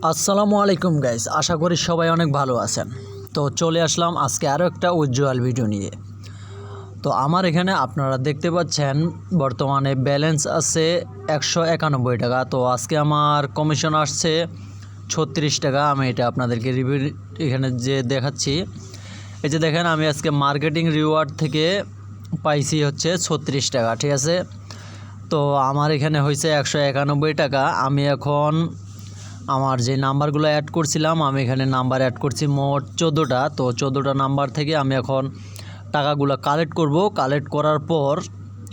আসসালামু আলাইকুম গাইস, আশা করি সবাই অনেক ভালো আছেন। তো চলে আসলাম আজকে আরও একটা উজ্জ্বল ভিডিও নিয়ে। তো আমার এখানে আপনারা দেখতে পাচ্ছেন বর্তমানে ব্যালেন্স আছে 191 টাকা। তো আজকে আমার কমিশন আসছে 36 টাকা। আমি এটা আপনাদেরকে রিভিউ এখানে যে দেখাচ্ছি, এই যে দেখেন আমি আজকে মার্কেটিং রিওয়ার্ড থেকে পাইছি হচ্ছে 36 টাকা, ঠিক আছে। তো আমার এখানে হয়েছে 191 টাকা। আমি এখন আমার যে নাম্বারগুলো অ্যাড করছিলাম, আমি এখানে নাম্বার অ্যাড করছি মোট 14টা। তো 14টা নাম্বার থেকে আমি এখন টাকাগুলো কালেক্ট করব। কালেক্ট করার পর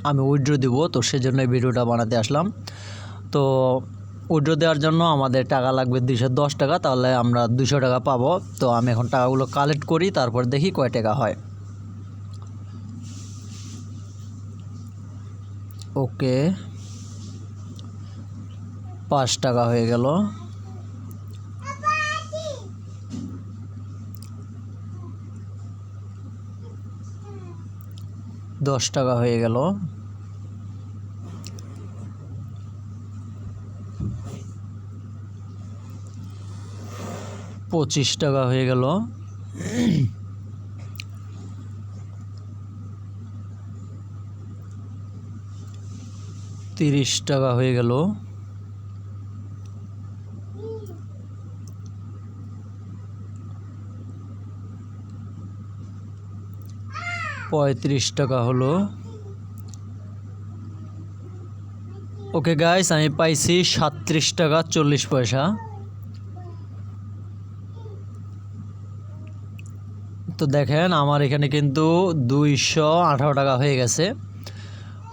আমি উইথড্র দিব। তো সেজন্য এই ভিডিওটা বানাতে আসলাম। তো উইথড্র দেওয়ার জন্য আমাদের টাকা লাগবে 210 টাকা, তাহলে আমরা 200 টাকা পাবো। তো আমি এখন টাকাগুলো কালেক্ট করি, তারপর দেখি কয় টাকা হয়। ওকে, 5 টাকা হয়ে গেল। 10 টাকা হয়ে গেল। 25 টাকা হয়ে গেল। 30 টাকা হয়ে গেল। 35 টাকা হলো। ওকে গাইস, আমি পাইছি 37 টাকা 40 পয়সা। তো দেখেন আমার এখানে কিন্তু 218 টাকা হয়ে গেছে।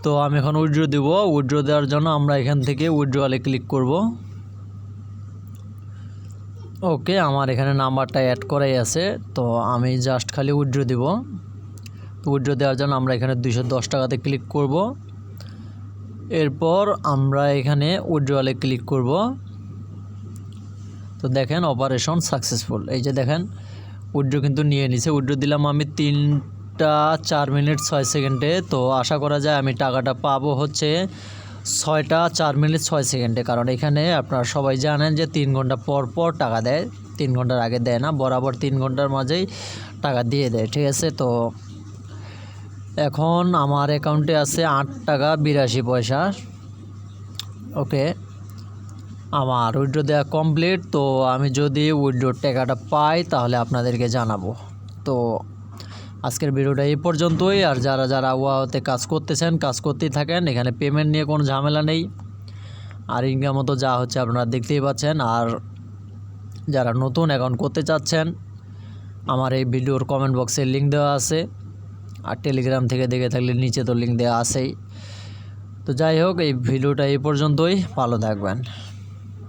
তো আমি এখন উইথড্র দিব। উইথড্র দেওয়ার জন্য আমরা এখান থেকে উইথড্রলে ক্লিক করব। ওকে, আমার এখানে নাম্বারটা অ্যাড করাই আছে। তো আমি জাস্ট খালি উইথড্র দিব। উইথড্র দেওয়ার জন্য আমরা এখানে 210 টাকাতে ক্লিক করব। এরপর আমরা এখানে উইথড্রলে ক্লিক করব। তো দেখেন অপারেশন সাকসেসফুল। এই যে দেখেন উইথড্র কিন্তু নিয়ে নিছে। উইথড্র দিলাম আমি 3টা 4 মিনিট 6 সেকেন্ডে। তো আশা করা যায় আমি টাকাটা পাবো হচ্ছে 6টা 4 মিনিট 6 সেকেন্ডে। কারণ এখানে আপনারা সবাই জানেন যে 3 ঘন্টা পর পর টাকা দেয়, 3 ঘন্টার আগে দেয় না, বরাবর 3 ঘন্টার মাঝেই টাকা দিয়ে দেয়, ঠিক আছে। তো এখন আমার অ্যাকাউন্টে আছে 8 টাকা 82 পয়সা। ওকে, আমার উইথড্র দেওয়া কমপ্লিট। তো আমি যদি উইথড্রোর টাকাটা পাই তাহলে আপনাদেরকে জানাবো। তো আজকের ভিডিওটা এই পর্যন্তই। আর যারা যারা ওয়াওতে কাজ করতেছেন, কাজ করতেই থাকেন। এখানে পেমেন্ট নিয়ে কোনো ঝামেলা নেই। আর ইনকাম মতো যা হচ্ছে আপনারা দেখতেই পাচ্ছেন। আর যারা নতুন অ্যাকাউন্ট করতে চাচ্ছেন, আমার এই ভিডিওর কমেন্ট বক্সে লিঙ্ক দেওয়া আছে। আর টেলিগ্রাম থেকে দেখে থাকলে নিচে তো লিঙ্ক দেওয়া আছেই। তো যাই হোক, এই ভিডিওটা এই পর্যন্তই। ভালো থাকবেন।